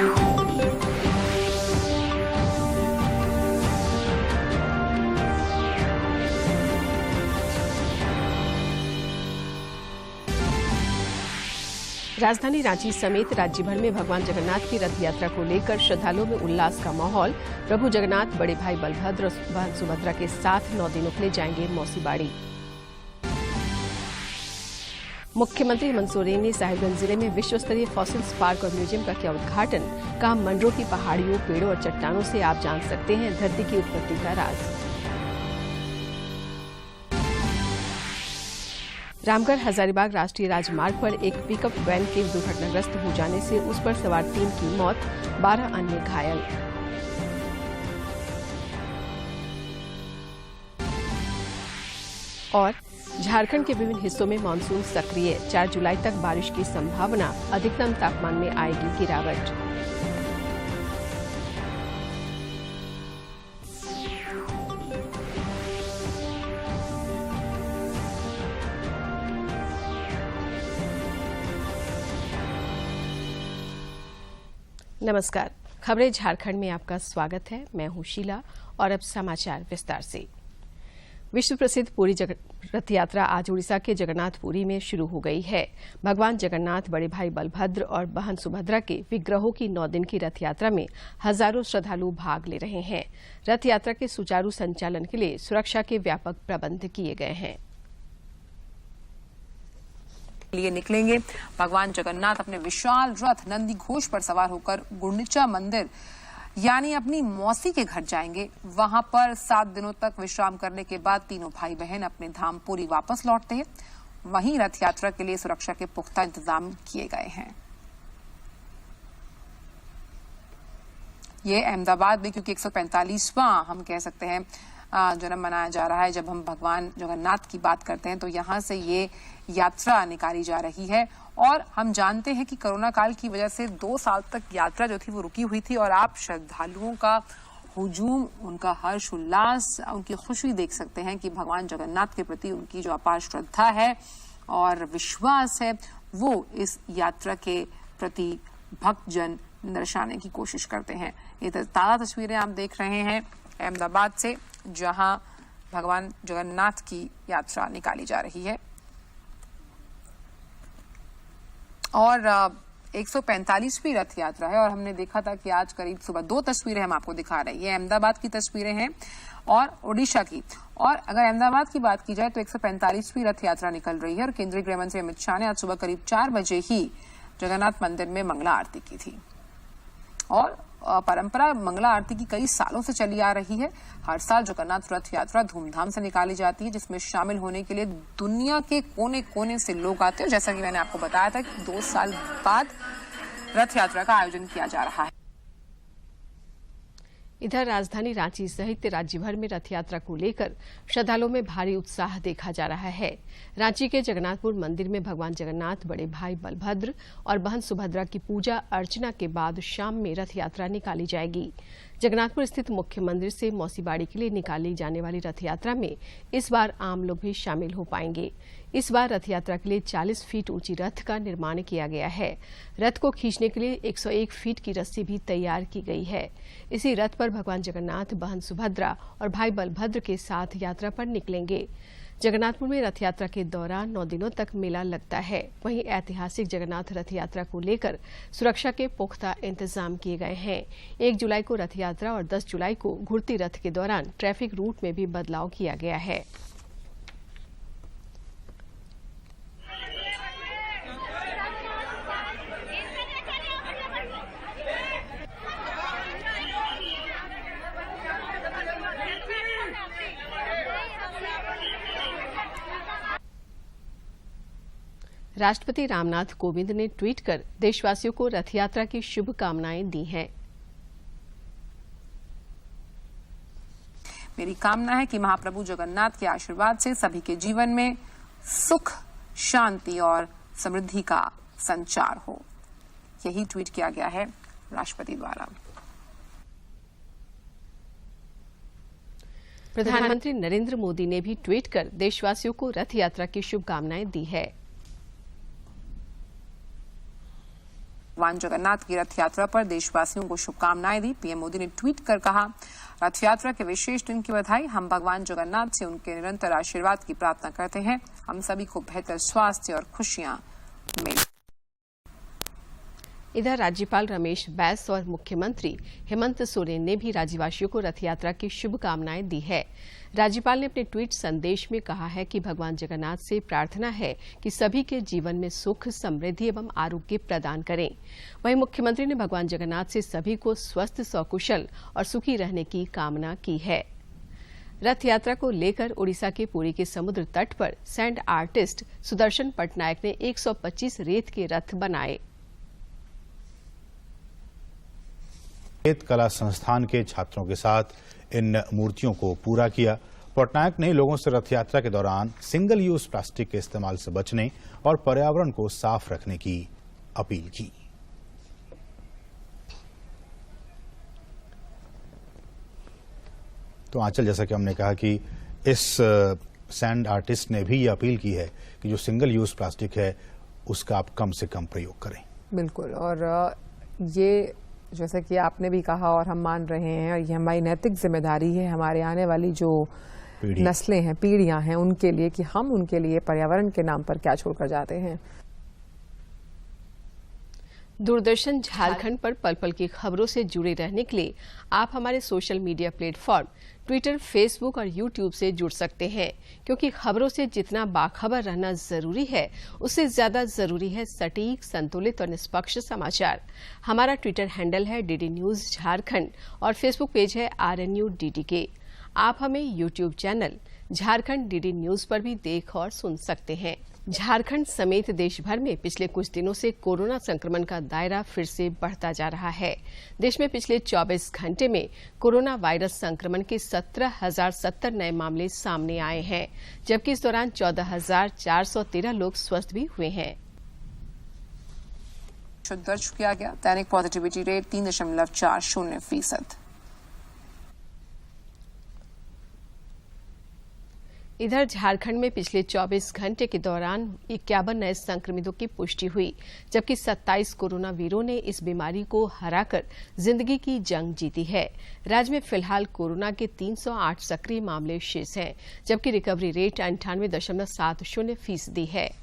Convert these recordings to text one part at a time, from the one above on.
राजधानी रांची समेत राज्य भर में भगवान जगन्नाथ की रथ यात्रा को लेकर श्रद्धालुओं में उल्लास का माहौल। प्रभु जगन्नाथ बड़े भाई बलभद्र और बहन सुभद्रा के साथ 9 दिनों के लिए जाएंगे मौसी बाड़ी। मुख्यमंत्री हेमंत सोरेन ने साहिबगंज जिले में विश्व स्तरीय फॉसिल्स पार्क और म्यूजियम का किया उद्घाटन। कहा, मंडरों की पहाड़ियों, पेड़ों और चट्टानों से आप जान सकते हैं धरती की उत्पत्ति का राज। रामगढ़ हजारीबाग राष्ट्रीय राजमार्ग पर एक पिकअप वैन के दुर्घटनाग्रस्त हो जाने से उस पर सवार 3 की मौत, 12 अन्य घायल। और झारखंड के विभिन्न हिस्सों में मानसून सक्रिय, 4 जुलाई तक बारिश की संभावना। अधिकतम तापमान में आएगी गिरावट। नमस्कार, खबरें झारखंड में आपका स्वागत है। मैं हूं शीला और अब समाचार विस्तार से। विश्व प्रसिद्ध पुरी रथ यात्रा आज उड़ीसा के जगन्नाथपुरी में शुरू हो गई है। भगवान जगन्नाथ, बड़े भाई बलभद्र और बहन सुभद्रा के विग्रहों की 9 दिन की रथ यात्रा में हजारों श्रद्धालु भाग ले रहे हैं। रथ यात्रा के सुचारू संचालन के लिए सुरक्षा के व्यापक प्रबंध किए गए हैं। लिए निकलेंगे। भगवान जगन्नाथ अपने विशाल रथ नंदी घोष पर सवार होकर गुंडीचा मंदिर यानी अपनी मौसी के घर जाएंगे। वहां पर 7 दिनों तक विश्राम करने के बाद तीनों भाई बहन अपने धाम पुरी वापस लौटते हैं। वहीं रथ यात्रा के लिए सुरक्षा के पुख्ता इंतजाम किए गए हैं। ये अहमदाबाद में क्योंकि 145वां हम कह सकते हैं जन्म मनाया जा रहा है। जब हम भगवान जगन्नाथ की बात करते हैं तो यहाँ से ये यात्रा निकाली जा रही है। और हम जानते हैं कि कोरोना काल की वजह से 2 साल तक यात्रा जो थी वो रुकी हुई थी और आप श्रद्धालुओं का हुजूम, उनका हर्ष उल्लास, उनकी खुशी देख सकते हैं कि भगवान जगन्नाथ के प्रति उनकी जो अपार श्रद्धा है और विश्वास है वो इस यात्रा के प्रति भक्तजन दर्शाने की कोशिश करते हैं। ये ताज़ा तस्वीरें आप देख रहे हैं अहमदाबाद से, जहां भगवान जगन्नाथ की यात्रा निकाली जा रही है। और 145वीं रथ यात्रा है और हमने देखा था कि आज करीब सुबह 2 तस्वीरें हम आपको दिखा रहे हैं। ये अहमदाबाद की तस्वीरें हैं और ओडिशा की। और अगर अहमदाबाद की बात की जाए तो 145वीं रथ यात्रा निकल रही है और केंद्रीय गृह मंत्री अमित शाह ने आज सुबह करीब 4 बजे ही जगन्नाथ मंदिर में मंगला आरती की थी। और परंपरा मंगला आरती की कई सालों से चली आ रही है। हर साल जगन्नाथ रथ यात्रा धूमधाम से निकाली जाती है, जिसमें शामिल होने के लिए दुनिया के कोने कोने से लोग आते हैं। जैसा कि मैंने आपको बताया था कि 2 साल बाद रथ यात्रा का आयोजन किया जा रहा है। इधर राजधानी रांची सहित राज्य भर में रथ यात्रा को लेकर श्रद्धालुओं में भारी उत्साह देखा जा रहा है। रांची के जगन्नाथपुर मंदिर में भगवान जगन्नाथ, बड़े भाई बलभद्र और बहन सुभद्रा की पूजा अर्चना के बाद शाम में रथ यात्रा निकाली जाएगी। जगन्नाथपुर स्थित मुख्य मंदिर से मौसी बाड़ी के लिए निकाली जाने वाली रथ यात्रा में इस बार आम लोग भी शामिल हो पाएंगे। इस बार रथ यात्रा के लिए 40 फीट ऊंची रथ का निर्माण किया गया है। रथ को खींचने के लिए 101 फीट की रस्सी भी तैयार की गई है। इसी रथ पर भगवान जगन्नाथ, बहन सुभद्रा और भाई बलभद्र के साथ यात्रा पर निकलेंगे। जगन्नाथपुर में रथ यात्रा के दौरान 9 दिनों तक मेला लगता है। वहीं ऐतिहासिक जगन्नाथ रथ यात्रा को लेकर सुरक्षा के पुख्ता इंतजाम किए गए हैं। 1 जुलाई को रथ यात्रा और 10 जुलाई को घुड़ती रथ के दौरान ट्रैफिक रूट में भी बदलाव किया गया है। राष्ट्रपति रामनाथ कोविंद ने ट्वीट कर देशवासियों को रथ यात्रा की शुभकामनाएं दी हैं। मेरी कामना है कि महाप्रभु जगन्नाथ के आशीर्वाद से सभी के जीवन में सुख, शांति और समृद्धि का संचार हो। यही ट्वीट किया गया है राष्ट्रपति द्वारा। प्रधानमंत्री नरेंद्र मोदी ने भी ट्वीट कर देशवासियों को रथ यात्रा की शुभकामनाएं दी है। भगवान जगन्नाथ की रथ यात्रा पर देशवासियों को शुभकामनाएं दी। पीएम मोदी ने ट्वीट कर कहा, रथ यात्रा के विशेष दिन की बधाई। हम भगवान जगन्नाथ से उनके निरंतर आशीर्वाद की प्रार्थना करते हैं। हम सभी को बेहतर स्वास्थ्य और खुशियां मिले। इधर राज्यपाल रमेश बैस और मुख्यमंत्री हेमंत सोरेन ने भी राज्यवासियों को रथ यात्रा की शुभकामनाएं दी है। राज्यपाल ने अपने ट्वीट संदेश में कहा है कि भगवान जगन्नाथ से प्रार्थना है कि सभी के जीवन में सुख, समृद्धि एवं आरोग्य प्रदान करें। वहीं मुख्यमंत्री ने भगवान जगन्नाथ से सभी को स्वस्थ, सकुशल और सुखी रहने की कामना की है। रथ यात्रा को लेकर उड़ीसा के पुरी के समुद्र तट पर सैंड आर्टिस्ट सुदर्शन पटनायक ने 125 रेत के रथ बनाए। रेत कला संस्थान के छात्रों के साथ इन मूर्तियों को पूरा किया। पटनायक ने लोगों से रथ यात्रा के दौरान सिंगल यूज प्लास्टिक के इस्तेमाल से बचने और पर्यावरण को साफ रखने की अपील की। तो आंचल, जैसा कि हमने कहा कि इस सैंड आर्टिस्ट ने भी ये अपील की है कि जो सिंगल यूज प्लास्टिक है उसका आप कम से कम प्रयोग करें। बिल्कुल, और ये जैसा कि आपने भी कहा और हम मान रहे हैं, और ये हमारी नैतिक जिम्मेदारी है हमारे आने वाली जो नस्लें हैं, पीढ़ियां हैं, उनके लिए कि हम उनके लिए पर्यावरण के नाम पर क्या छोड़कर जाते हैं। दूरदर्शन झारखंड पर पल पल की खबरों से जुड़े रहने के लिए आप हमारे social media platform Twitter, Facebook और यूट्यूब से जुड़ सकते हैं, क्योंकि खबरों से जितना बाखबर रहना जरूरी है, उससे ज्यादा जरूरी है सटीक, संतुलित और निष्पक्ष समाचार। हमारा ट्विटर हैंडल है DD न्यूज झारखंड और फेसबुक पेज है RNU DDK। आप हमें YouTube channel Jharkhand DD news पर भी देख और सुन सकते हैं। झारखंड समेत देश भर में पिछले कुछ दिनों से कोरोना संक्रमण का दायरा फिर से बढ़ता जा रहा है। देश में पिछले 24 घंटे में कोरोना वायरस संक्रमण के 17,070 नए मामले सामने आए हैं, जबकि इस दौरान 14,413 लोग स्वस्थ भी हुए हैं। दर्ज किया गया दैनिक पॉजिटिविटी रेट 3.40%। इधर झारखंड में पिछले 24 घंटे के दौरान 51 नए संक्रमितों की पुष्टि हुई, जबकि 27 कोरोना वीरों ने इस बीमारी को हराकर जिंदगी की जंग जीती है। राज्य में फिलहाल कोरोना के 308 सक्रिय मामले शेष हैं, जबकि रिकवरी रेट 98.70% है।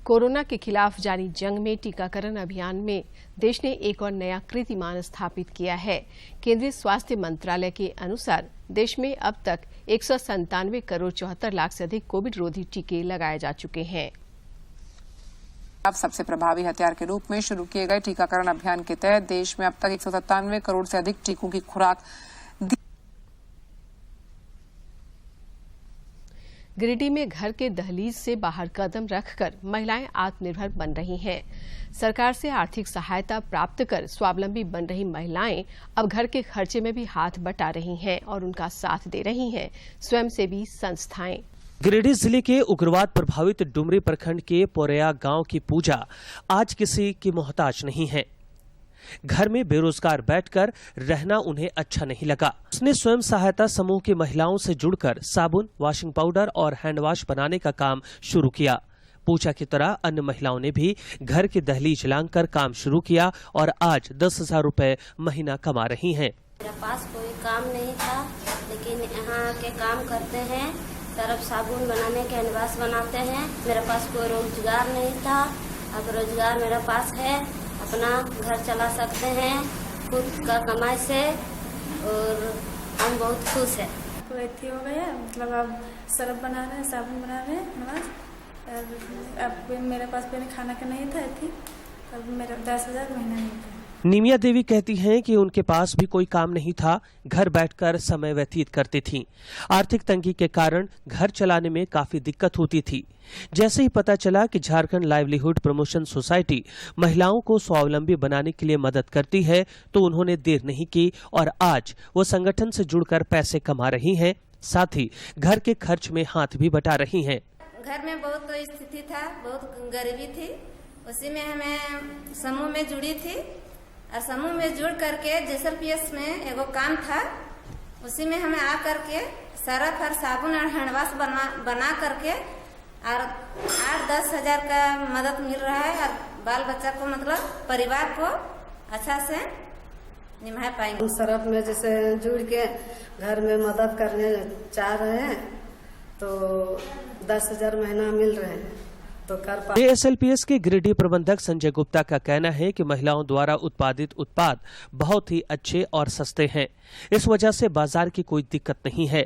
कोरोना के खिलाफ जारी जंग में टीकाकरण अभियान में देश ने एक और नया कीर्तिमान स्थापित किया है। केंद्रीय स्वास्थ्य मंत्रालय के अनुसार देश में अब तक 197 करोड़ 74 लाख से अधिक कोविड रोधी टीके लगाए जा चुके हैं। अब सबसे प्रभावी हथियार के रूप में शुरू किए गए टीकाकरण अभियान के तहत देश में अब तक 197 करोड़ से अधिक टीकों की खुराक गिरिडीह में घर के दहलीज से बाहर कदम रखकर महिलाएं आत्मनिर्भर बन रही हैं। सरकार से आर्थिक सहायता प्राप्त कर स्वावलंबी बन रही महिलाएं अब घर के खर्चे में भी हाथ बटा रही हैं और उनका साथ दे रही हैं स्वयंसेवी संस्थाएं। गिरिडीह जिले के उग्रवाद प्रभावित डुमरी प्रखंड के पोरया गांव की पूजा आज किसी की मोहताज नहीं है। घर में बेरोजगार बैठकर रहना उन्हें अच्छा नहीं लगा। उसने स्वयं सहायता समूह की महिलाओं से जुड़कर साबुन, वॉशिंग पाउडर और हैंड वॉश बनाने का काम शुरू किया। पूजा की तरह अन्य महिलाओं ने भी घर की दहलीज लांघकर काम शुरू किया और आज 10,000 रुपए महीना कमा रही हैं। मेरे पास कोई काम नहीं था, लेकिन यहाँ के काम करते हैं, सर्फ साबुन बनाने के हैंड वॉश बनाते हैं। मेरे पास कोई रोजगार नहीं था, अब रोजगार मेरे पास है, अपना घर चला सकते हैं खुद का कमाई से और हम बहुत खुश हैं। तो इतनी हो गया, मतलब अब सर्फ बना रहे हैं, साबुन बना रहे हैं, नमाज। अब मेरे पास पहले खाना का नहीं था, अब मेरा 10,000 महीना नहीं था। निमिया देवी कहती हैं कि उनके पास भी कोई काम नहीं था, घर बैठकर समय व्यतीत करती थीं। आर्थिक तंगी के कारण घर चलाने में काफी दिक्कत होती थी। जैसे ही पता चला कि झारखंड लाइवलीहुड प्रमोशन सोसाइटी महिलाओं को स्वावलंबी बनाने के लिए मदद करती है, तो उन्होंने देर नहीं की और आज वो संगठन से जुड़कर पैसे कमा रही हैं, साथ ही घर के खर्च में हाथ भी बटा रही हैं। घर में बहुत स्थिति था, बहुत गरीबी थी, उसी में हमें समूह में जुड़ी थी और समूह में जुड़ करके JSLPS में एगो काम था, उसी में हमें आ करके सरफ और साबुन और हैंड वॉश बना करके और 8-10 हजार का मदद मिल रहा है और बाल बच्चा को मतलब परिवार को अच्छा से निभा पाएंगे। सरफ में जैसे जुड़ के घर में मदद करने चाह रहे हैं तो 10,000 महीना मिल रहे हैं तो कर एएसएलपीएस के गिरिडीह प्रबंधक संजय गुप्ता का कहना है कि महिलाओं द्वारा उत्पादित उत्पाद बहुत ही अच्छे और सस्ते हैं। इस वजह से बाजार की कोई दिक्कत नहीं है।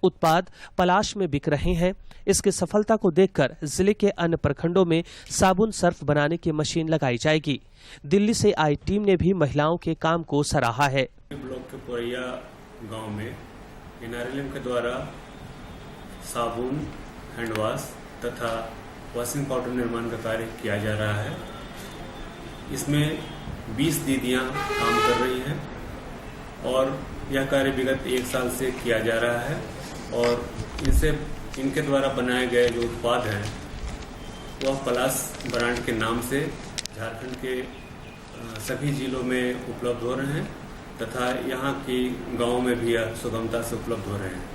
उत्पाद पलाश में बिक रहे हैं। इसकी सफलता को देखकर जिले के अन्य प्रखंडों में साबुन सर्फ बनाने की मशीन लगाई जाएगी। दिल्ली से आई टीम ने भी महिलाओं के काम को सराहा है। ब्लॉक के पोरैया गांव में एनआरएलएम के द्वारा साबुन, हैंडवॉश तथा वॉशिंग पाउडर निर्माण का कार्य किया जा रहा है। इसमें 20 दीदियां काम कर रही हैं और यह कार्य विगत 1 साल से किया जा रहा है और इनके द्वारा बनाए गए जो उत्पाद हैं वह पलाश ब्रांड के नाम से झारखंड के सभी जिलों में उपलब्ध हो रहे हैं तथा यहाँ की गाँव में भी सुगमता से उपलब्ध हो रहे हैं।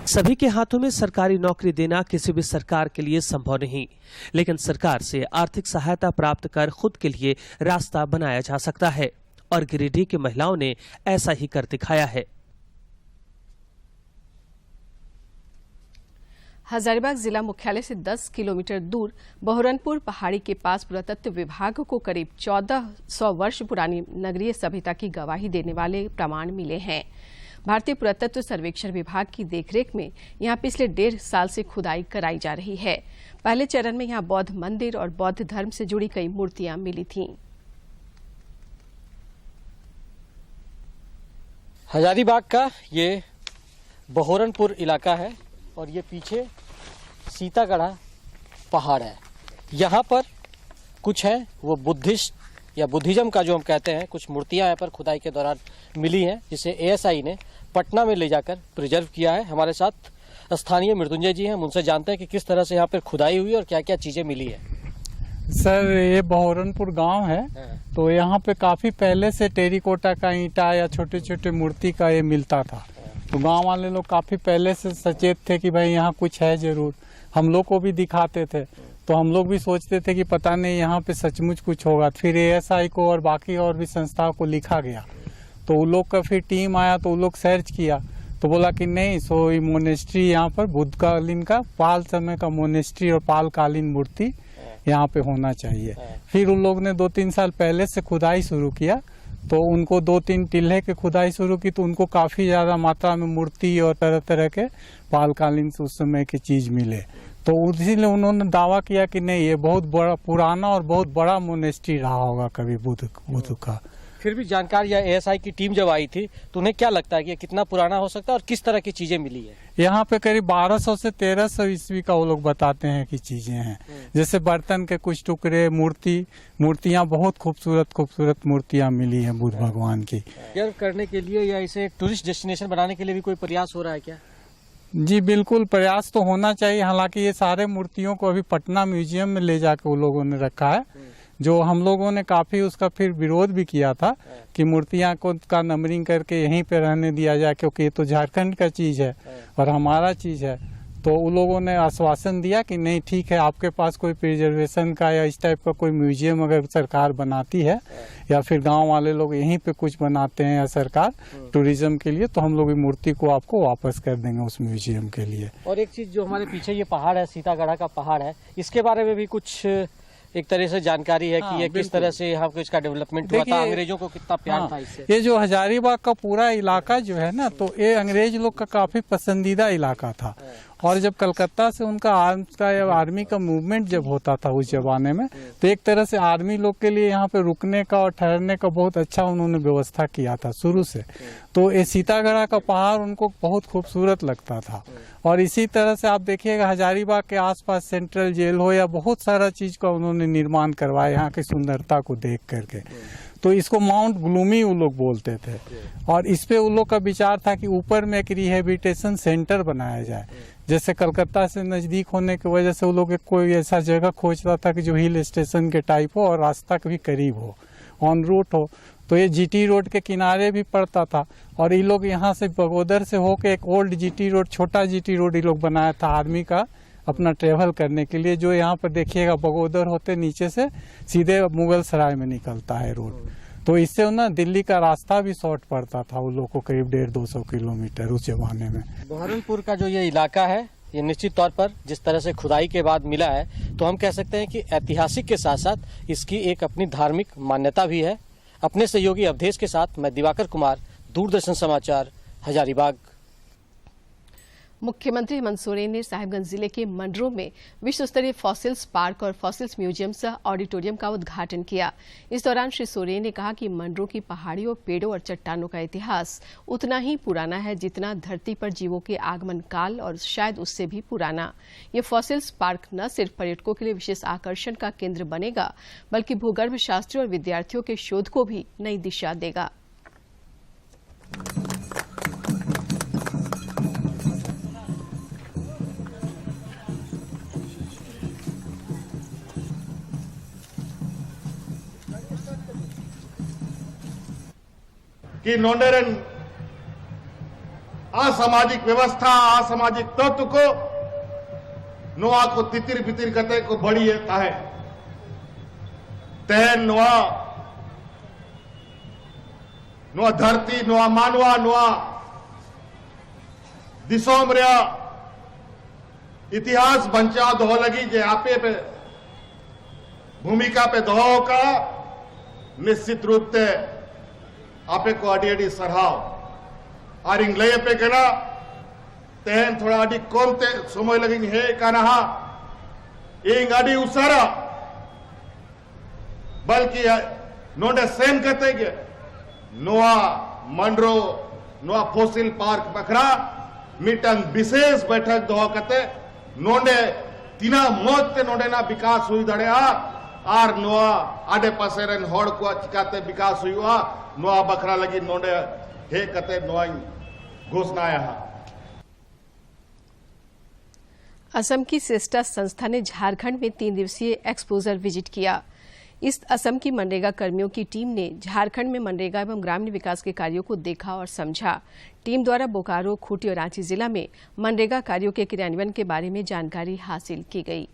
सभी के हाथों में सरकारी नौकरी देना किसी भी सरकार के लिए संभव नहीं, लेकिन सरकार से आर्थिक सहायता प्राप्त कर खुद के लिए रास्ता बनाया जा सकता है और गिरिडीह की महिलाओं ने ऐसा ही कर दिखाया है। हजारीबाग जिला मुख्यालय से 10 किलोमीटर दूर बहरनपुर पहाड़ी के पास पुरातत्व विभाग को करीब 1400 वर्ष पुरानी नगरीय सभ्यता की गवाही देने वाले प्रमाण मिले हैं। भारतीय पुरातत्व सर्वेक्षण विभाग की देखरेख में यहां पिछले 1.5 साल से खुदाई कराई जा रही है। पहले चरण में यहां बौद्ध मंदिर और बौद्ध धर्म से जुड़ी कई मूर्तियां मिली थीं। हजारीबाग का ये बहरनपुर इलाका है और ये पीछे सीतागढ़ा पहाड़ है। यहाँ पर कुछ है वो बुद्धिस्ट या बुद्धिज्म का जो हम कहते हैं कुछ मूर्तियां यहाँ पर खुदाई के दौरान मिली हैं, जिसे एएसआई ने पटना में ले जाकर प्रिजर्व किया है। हमारे साथ स्थानीय मृत्युंजय जी हैं, हम उनसे जानते हैं कि किस तरह से यहाँ पर खुदाई हुई और क्या क्या चीजें मिली है। सर ये बहरनपुर गांव है तो यहाँ पे काफी पहले से टेरिकोटा का ईंटा या छोटे छोटे मूर्ति का ये मिलता था। तो गांव वाले लोग काफी पहले से सचेत थे कि भाई यहाँ कुछ है जरूर। हम लोग को भी दिखाते थे तो हम लोग भी सोचते थे कि पता नहीं यहाँ पे सचमुच कुछ होगा। फिर एएसआई को और बाकी और भी संस्थाओं को लिखा गया तो उन लोग का फिर टीम आया तो उन लोग सर्च किया तो बोला कि नहीं सो ये मोनेस्ट्री यहाँ पर बुद्धकालीन का पाल समय का मोनेस्ट्री और पाल कालीन मूर्ति यहाँ पे होना चाहिए। फिर उन लोग ने 2-3 साल पहले से खुदाई शुरू किया तो उनको 2-3 टिल्हे के खुदाई शुरू की तो उनको काफी ज्यादा मात्रा में मूर्ति और तरह तरह के पालकालीन से उस समय की चीज मिले। तो इसीलिए उन्होंने दावा किया कि नहीं ये बहुत बड़ा पुराना और बहुत बड़ा मोनेस्ट्री रहा होगा कभी बुद्ध का। फिर भी जानकार या एएसआई की टीम जब आई थी तो उन्हें क्या लगता है कि ये कितना पुराना हो सकता है और किस तरह की चीजें मिली है? यहाँ पे करीब 1200 से 1300 ईस्वी का वो लोग बताते हैं कि चीजें हैं। जैसे बर्तन के कुछ टुकड़े, मूर्तियां बहुत खूबसूरत मूर्तियां मिली हैं बुद्ध भगवान की। गर्व करने के लिए या इसे एक टूरिस्ट डेस्टिनेशन बनाने के लिए भी कोई प्रयास हो रहा है क्या? जी बिल्कुल, प्रयास तो होना चाहिए। हालांकि ये सारे मूर्तियों को अभी पटना म्यूजियम में ले जाकर वो लोगों ने रखा है, जो हम लोगों ने काफी उसका फिर विरोध भी किया था कि मूर्तियां को का नंबरिंग करके यहीं पे रहने दिया जाए, क्योंकि ये तो झारखंड का चीज है और हमारा चीज है। तो उन लोगों ने आश्वासन दिया कि नहीं ठीक है, आपके पास कोई प्रिजर्वेशन का या इस टाइप का कोई म्यूजियम अगर सरकार बनाती है या फिर गांव वाले लोग यहीं पे कुछ बनाते हैं या सरकार टूरिज्म के लिए, तो हम लोग मूर्ति को आपको वापस कर देंगे उस म्यूजियम के लिए। और एक चीज जो हमारे पीछे ये पहाड़ है, सीतागढ़ा का पहाड़ है, इसके बारे में भी कुछ एक तरह से जानकारी है कि ये किस तरह से यहाँ पे इसका डेवलपमेंट हुआ था, अंग्रेजों को कितना प्यार था इससे। ये जो हजारीबाग का पूरा इलाका जो है ना, तो ये अंग्रेज लोग का काफी पसंदीदा इलाका था। और जब कलकत्ता से उनका आर्म्स का या आर्मी का मूवमेंट जब होता था उस जमाने में, तो एक तरह से आर्मी लोग के लिए यहाँ पे रुकने का और ठहरने का बहुत अच्छा उन्होंने व्यवस्था किया था शुरू से। तो ये सीतागढ़ा का पहाड़ उनको बहुत खूबसूरत लगता था। और इसी तरह से आप देखिएगा हजारीबाग के आसपास सेंट्रल जेल हो या बहुत सारा चीज का उन्होंने निर्माण करवाया यहाँ की सुंदरता को देख करके। तो इसको माउंट ग्लूमी वो लोग बोलते थे और इस पे उन लोग का विचार था कि ऊपर में एक रिहेबिलिटेशन सेंटर बनाया जाए। जैसे कलकत्ता से नजदीक होने की वजह से वो लोग कोई ऐसा जगह खोज रहा था कि जो हिल स्टेशन के टाइप हो और रास्ता भी करीब हो, ऑन रूट हो। तो ये जीटी रोड के किनारे भी पड़ता था और ये लोग यहाँ से बगोदर से होके एक ओल्ड जीटी रोड, छोटा जीटी रोड ये लोग बनाया था आर्मी का अपना ट्रेवल करने के लिए, जो यहाँ पर देखिएगा बगोदर होते नीचे से सीधे मुगल सराय में निकलता है रोड। तो इससे ना दिल्ली का रास्ता भी शॉर्ट पड़ता था उन लोग को, करीब 150-200 किलोमीटर उस जमाने में। बहरनपुर का जो ये इलाका है, ये निश्चित तौर पर जिस तरह से खुदाई के बाद मिला है, तो हम कह सकते हैं कि ऐतिहासिक के साथ साथ इसकी एक अपनी धार्मिक मान्यता भी है। अपने सहयोगी अवधेश के साथ मैं दिवाकर कुमार, दूरदर्शन समाचार, हजारीबाग। मुख्यमंत्री हेमंत सोरेन ने साहिबगंज जिले के मंडरों में विश्व स्तरीय फॉसिल्स पार्क और फॉसिल्स म्यूजियम सह ऑडिटोरियम का उद्घाटन किया। इस दौरान श्री सोरेन ने कहा कि मंडरों की पहाड़ियों, पेड़ों और चट्टानों का इतिहास उतना ही पुराना है जितना धरती पर जीवों के आगमन काल, और शायद उससे भी पुराना। ये फॉसिल्स पार्क न सिर्फ पर्यटकों के लिए विशेष आकर्षण का केंद्र बनेगा, बल्कि भूगर्भ शास्त्रियों और विद्यार्थियों के शोध को भी नई दिशा देगा। कि नोंडेरन असामाजिक व्यवस्था, असामाजिक तत्व को नुआ को तितिर बितिर कते को बड़ी है तहन नुआ नुआ धरती, नुआ मानवा, नुआ दिसोम रे इतिहास बंचा दो लगी जे आपे पे भूमिका पे दो का निश्चित रूप से आपे को अड़ी सरहाव और इंग्लैंड पे गना तेहन थोड़ा अड़ी कौन ते समय लगी है कहा इंग अड़ी उसारा बल्कि नोडे सेम कहते के नोआ मंडरो नोआ फॉसिल पार्क बखरा मीटन विशेष बैठक दो कहते नोडे तीना मौत ते नोडे ना विकास हुई दड़े और नोआ आडे पासे रेन होड़ को चिकाते विकास हुआ नोआ बखरा लगी नोडे हे कते नोआ घोषणा आया। असम की सिस्टा संस्था ने झारखंड में 3 दिवसीय एक्सपोजर विजिट किया। इस असम की मनरेगा कर्मियों की टीम ने झारखंड में मनरेगा एवं ग्रामीण विकास के कार्यों को देखा और समझा। टीम द्वारा बोकारो, खूंटी और रांची जिला में मनरेगा कार्यों के क्रियान्वयन के बारे में जानकारी हासिल की गई।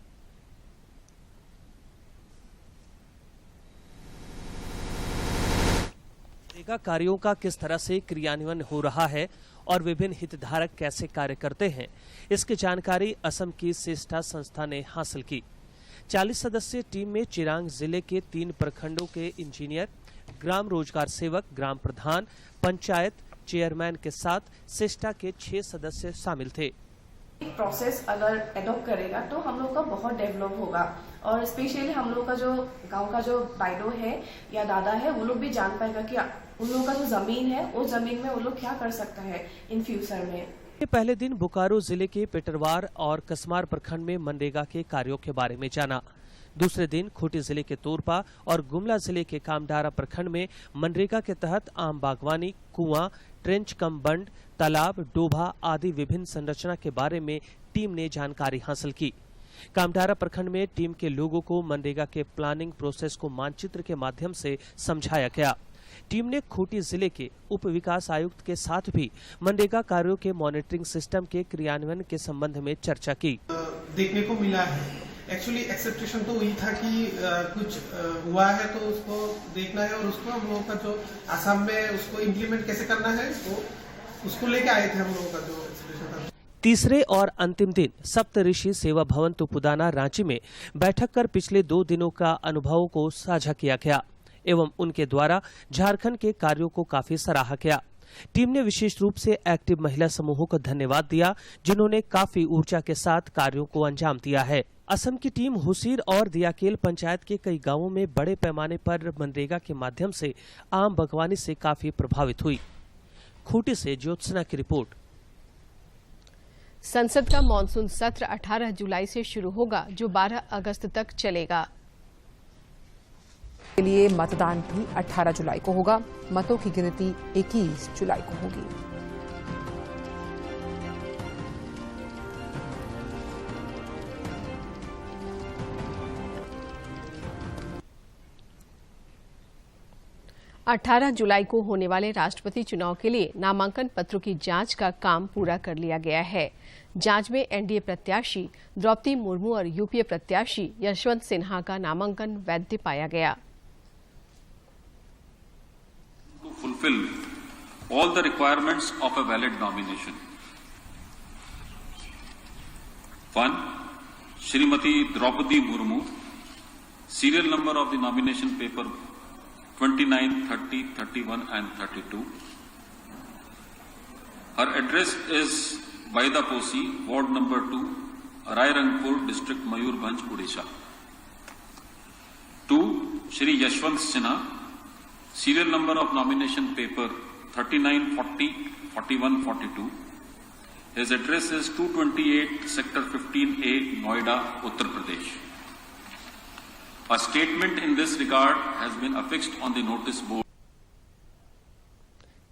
मनरेगा कार्यों का किस तरह से क्रियान्वयन हो रहा है और विभिन्न हितधारक कैसे कार्य करते हैं, इसकी जानकारी असम की सिस्टा संस्था ने हासिल की। 40 सदस्यीय टीम में चिरांग जिले के 3 प्रखंडों के इंजीनियर, ग्राम रोजगार सेवक, ग्राम प्रधान, पंचायत चेयरमैन के साथ सिस्टा के 6 सदस्य शामिल थे। प्रोसेस अगर एडॉप्ट करेगा तो हम लोग का बहुत डेवलप होगा और स्पेशली हम लोग का जो गांव का जो बाइडो है या दादा है वो लोग भी जान पाएगा कि उन लोगों का जो जमीन है उस जमीन में वो लोग क्या कर सकता है इन फ्यूचर में। पहले दिन बोकारो जिले के पेटरवार और कसमार प्रखंड में मनरेगा के कार्यों के बारे में जाना। दूसरे दिन खूंटी जिले के तोरपा और गुमला जिले के कामडारा प्रखंड में मनरेगा के तहत आम बागवानी, कुआं, ट्रेंच कम बंड, तालाब, डोभा आदि विभिन्न संरचना के बारे में टीम ने जानकारी हासिल की। कामडारा प्रखंड में टीम के लोगों को मनरेगा के प्लानिंग प्रोसेस को मानचित्र के माध्यम से समझाया गया। टीम ने खूंटी जिले के उप विकास आयुक्त के साथ भी मनरेगा कार्यों के मॉनिटरिंग सिस्टम के क्रियान्वयन के संबंध में चर्चा की। देखने को मिला है एक्चुअली एक्सेप्टेशन तो वही था कि कुछ हुआ है तो उसको देखना है और उसको हम लोगों का जो असम में उसको इम्प्लीमेंट कैसे करना है उसको लेके आए थे हम लोगों का जो एक्सेप्टेशन था। तीसरे और अंतिम दिन सप्तऋषि सेवा भवन तुपुदाना रांची में बैठक कर पिछले 2 दिनों का अनुभवों को साझा किया गया एवं उनके द्वारा झारखंड के कार्यों को काफी सराहा गया। टीम ने विशेष रूप से एक्टिव महिला समूहों को धन्यवाद दिया जिन्होंने काफी ऊर्जा के साथ कार्यों को अंजाम दिया है। असम की टीम हुसीर और दियाकेल पंचायत के कई गांवों में बड़े पैमाने पर मनरेगा के माध्यम से आम बागवानी से काफी प्रभावित हुई। खूंटी से ज्योत्सना की रिपोर्ट। संसद का मानसून सत्र 18 जुलाई से शुरू होगा जो 12 अगस्त तक चलेगा। के लिए मतदान भी 18 जुलाई को होगा। मतों की गिनती 21 जुलाई को होगी। 18 जुलाई को होने वाले राष्ट्रपति चुनाव के लिए नामांकन पत्रों की जांच का काम पूरा कर लिया गया है। जांच में एनडीए प्रत्याशी द्रौपदी मुर्मू और यूपीए प्रत्याशी यशवंत सिन्हा का नामांकन वैध पाया गया। Fulfill all the requirements of a valid nomination. 1. Shrimati Draupadi Murmu, serial number of the nomination paper 29, 30, 31 and 32. Her address is Baidaposi, Ward number 2, Rairangpur, District Mayurbhanj, Odisha. 2. Shri Yashwant Sinha, serial number of nomination paper 39, 40, 41, 42. His address is 228 Sector 15A, Noida, Uttar Pradesh. A statement in this regard has been affixed on the notice board.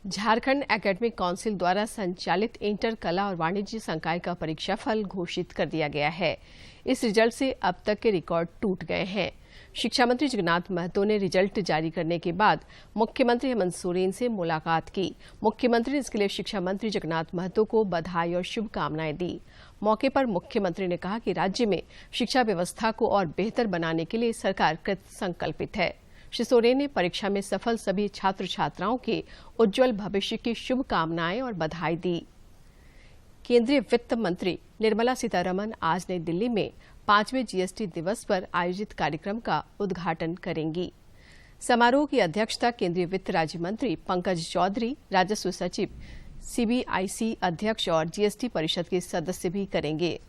Jharkhand academic council द्वारा संचालित inter कला और वाणिज्य संकाय का परीक्षाफल घोषित कर दिया गया है। इस रिजल्ट से अब तक के रिकॉर्ड टूट गए हैं। शिक्षा मंत्री जगन्नाथ महतो ने रिजल्ट जारी करने के बाद मुख्यमंत्री हेमंत सोरेन से मुलाकात की। मुख्यमंत्री ने इसके लिए शिक्षा मंत्री जगन्नाथ महतो को बधाई और शुभकामनाएं दी। मौके पर मुख्यमंत्री ने कहा कि राज्य में शिक्षा व्यवस्था को और बेहतर बनाने के लिए सरकार कृत संकल्पित है। श्री सोरेन ने परीक्षा में सफल सभी छात्र छात्राओं के उज्जवल भविष्य की शुभकामनाएं और बधाई दी। केंद्रीय वित्त मंत्री निर्मला सीतारमण आज नई दिल्ली में 5वें जीएसटी दिवस पर आयोजित कार्यक्रम का उद्घाटन करेंगी। समारोह की अध्यक्षता केंद्रीय वित्त राज्य मंत्री पंकज चौधरी, राजस्व सचिव, सीबीआईसी अध्यक्ष और जीएसटी परिषद के सदस्य भी करेंगे।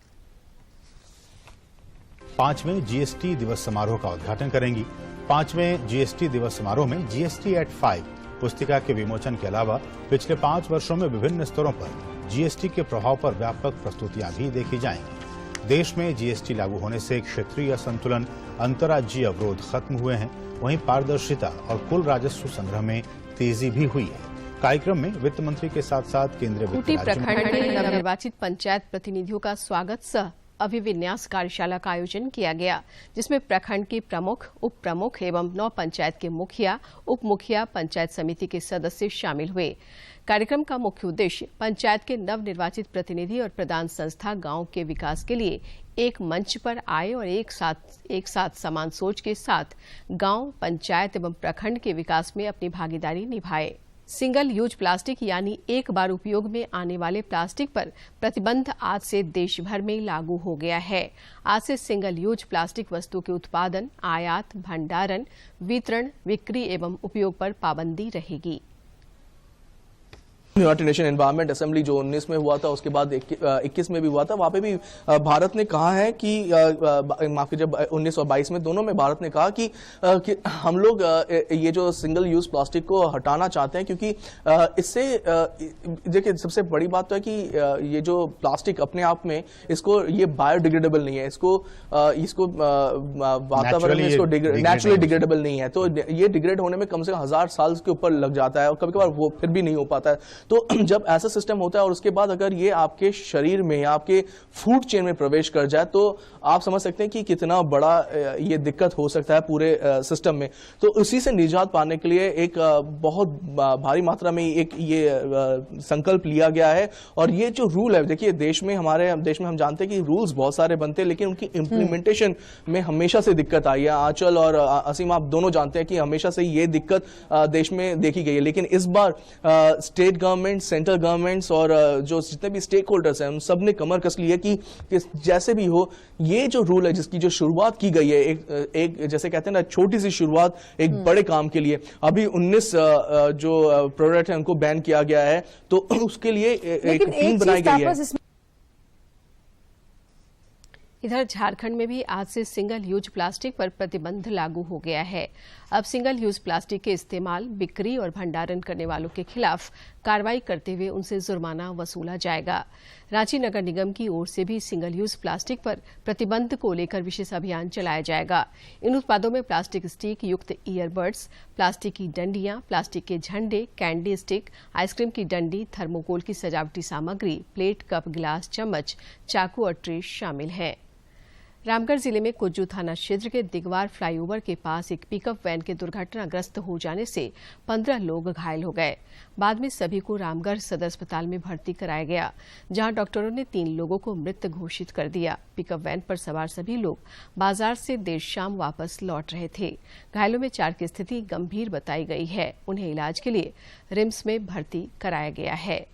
5वें जीएसटी दिवस समारोह का उद्घाटन करेंगी। 5वें जीएसटी दिवस समारोह में जीएसटी एट 5 पुस्तिका के विमोचन के अलावा पिछले 5 वर्षों में विभिन्न स्तरों पर जीएसटी के प्रभाव पर व्यापक प्रस्तुतियां भी देखी जाएंगी। देश में जीएसटी लागू होने से क्षेत्रीय असंतुलन, अंतर्राज्यीय अवरोध खत्म हुए हैं, वहीं पारदर्शिता और कुल राजस्व संग्रह में तेजी भी हुई है। कार्यक्रम में वित्त मंत्री के साथ साथ केंद्रीय वित्त प्रखंड के नवनिर्वाचित पंचायत प्रतिनिधियों का स्वागत सह अभिविन्यास कार्यशाला का आयोजन किया गया, जिसमें प्रखंड के प्रमुख, उप प्रमुख एवं 9 पंचायत के मुखिया, उप मुखिया, पंचायत समिति के सदस्य शामिल हुए। कार्यक्रम का मुख्य उद्देश्य पंचायत के नवनिर्वाचित प्रतिनिधि और प्रदान संस्था गांव के विकास के लिए एक मंच पर आए और एक साथ समान सोच के साथ गांव, पंचायत एवं प्रखंड के विकास में अपनी भागीदारी निभाए। सिंगल यूज प्लास्टिक यानी एक बार उपयोग में आने वाले प्लास्टिक पर प्रतिबंध आज से देश भर में लागू हो गया है। आज से सिंगल यूज प्लास्टिक वस्तु के उत्पादन, आयात, भंडारण, वितरण, बिक्री एवं उपयोग पर पाबंदी रहेगी। यूनाइटेड नेशन एनवायरमेंट असेंबली जो 19 में हुआ था, उसके बाद 21 में भी हुआ था, वहां पे भी भारत ने कहा है कि माफ कीजिए 19 और 22 में दोनों में भारत ने कहा कि हम लोग ये जो सिंगल यूज प्लास्टिक को हटाना चाहते हैं, क्योंकि इससे देखिए सबसे बड़ी बात तो है कि ये जो प्लास्टिक अपने आप में इसको ये बायोडिग्रेडेबल नहीं है, इसको वातावरण में इसको नेचुरली डिग्रेडेबल नहीं है, तो ये डिग्रेड होने में कम से कम 1000 साल के ऊपर लग जाता है और कभी कभार वो फिर भी नहीं हो पाता है। तो जब ऐसा सिस्टम होता है और उसके बाद अगर ये आपके शरीर में, आपके फूड चेन में प्रवेश कर जाए, तो आप समझ सकते हैं कि कितना बड़ा ये दिक्कत हो सकता है पूरे सिस्टम में। तो उसी से निजात पाने के लिए एक बहुत भारी मात्रा में एक ये संकल्प लिया गया है। और ये जो रूल है, देखिए हमारे देश में हम जानते हैं कि रूल्स बहुत सारे बनते हैं, लेकिन उनकी इम्प्लीमेंटेशन में हमेशा से दिक्कत आई है। आंचल और असीम आप दोनों जानते हैं कि हमेशा से ये दिक्कत देश में देखी गई है, लेकिन इस बार स्टेट गवर्नमेंट, सेंट्रल गवर्नमेंट्स और जो जितने भी स्टेक होल्डर्स हैं, हम सब ने कमर कस ली है कि जैसे भी हो ये जो रूल है जिसकी जो शुरुआत की गई है, एक जैसे कहते हैं ना छोटी सी शुरुआत एक बड़े काम के लिए। अभी 19 जो प्रोडक्ट है उनको बैन किया गया है, तो उसके लिए एक टीम बनाई गई है। इधर झारखंड में भी आज से सिंगल यूज प्लास्टिक पर प्रतिबंध लागू हो गया है। अब सिंगल यूज प्लास्टिक के इस्तेमाल, बिक्री और भंडारण करने वालों के खिलाफ कार्रवाई करते हुए उनसे जुर्माना वसूला जाएगा। रांची नगर निगम की ओर से भी सिंगल यूज प्लास्टिक पर प्रतिबंध को लेकर विशेष अभियान चलाया जाएगा। इन उत्पादों में प्लास्टिक स्टिक युक्त ईयरबड्स, प्लास्टिक की डंडियां, प्लास्टिक के झंडे, कैंडी स्टिक, आइसक्रीम की डंडी, थर्मोकोल की सजावटी सामग्री, प्लेट, कप, गिलास, चम्मच, चाकू और ट्रे शामिल हैं। रामगढ़ जिले में कुज्जू थाना क्षेत्र के दिगवार फ्लाईओवर के पास एक पिकअप वैन के दुर्घटनाग्रस्त हो जाने से 15 लोग घायल हो गए। बाद में सभी को रामगढ़ सदर अस्पताल में भर्ती कराया गया, जहां डॉक्टरों ने 3 लोगों को मृत घोषित कर दिया। पिकअप वैन पर सवार सभी लोग बाजार से देर शाम वापस लौट रहे थे। घायलों में 4 की स्थिति गंभीर बताई गई है। उन्हें इलाज के लिए रिम्स में भर्ती कराया गया है।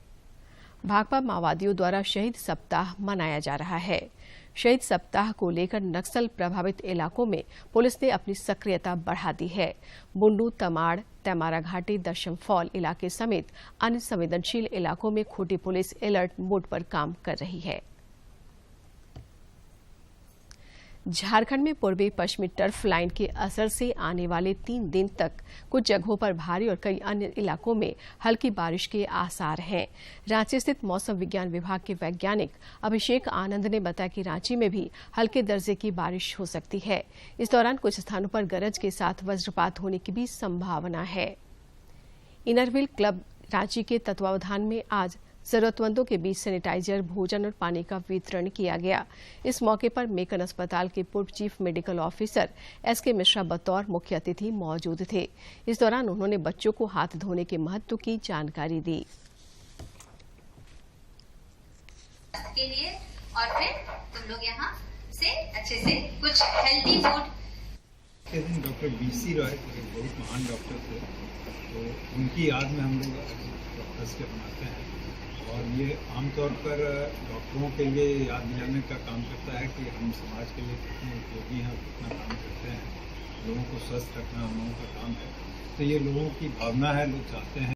भाकपा माओवादियों द्वारा शहीद सप्ताह मनाया जा रहा है। शहीद सप्ताह को लेकर नक्सल प्रभावित इलाकों में पुलिस ने अपनी सक्रियता बढ़ा दी है। बुंडू, तमाड़, तैमारा घाटी, दशम फॉल इलाके समेत अन्य संवेदनशील इलाकों में खूंटी पुलिस अलर्ट मोड पर काम कर रही है। झारखंड में पूर्वी पश्चिमी टर्फ लाइन के असर से आने वाले 3 दिन तक कुछ जगहों पर भारी और कई अन्य इलाकों में हल्की बारिश के आसार हैं। रांची स्थित मौसम विज्ञान विभाग के वैज्ञानिक अभिषेक आनंद ने बताया कि रांची में भी हल्के दर्जे की बारिश हो सकती है। इस दौरान कुछ स्थानों पर गरज के साथ वज्रपात होने की भी संभावना है। इनरव्हील क्लब रांची के तत्वावधान में आज जरूरतमंदों के बीच सैनिटाइजर, भोजन और पानी का वितरण किया गया। इस मौके पर मेकन अस्पताल के पूर्व chief medical officer S K Mishra बतौर मुख्य अतिथि मौजूद थे। इस दौरान उन्होंने बच्चों को हाथ धोने के महत्व की जानकारी दी। के लिए और फिर तुम लोग यहाँ से अच्छे से कुछ healthy food. Doctor BC Roy बहुत महान डॉक्टर थे, तो उनकी याद में हम लोग डॉक्टर्स के बनाते हैं। और ये आमतौर पर डॉक्टरों के लिए याद दिलाने का काम करता है कि हम समाज के लिए कितने उपयोगी हैं, कितना काम करते हैं। लोगों को स्वस्थ रखना हम लोगों का काम है। तो ये लोगों की भावना है, लोग चाहते हैं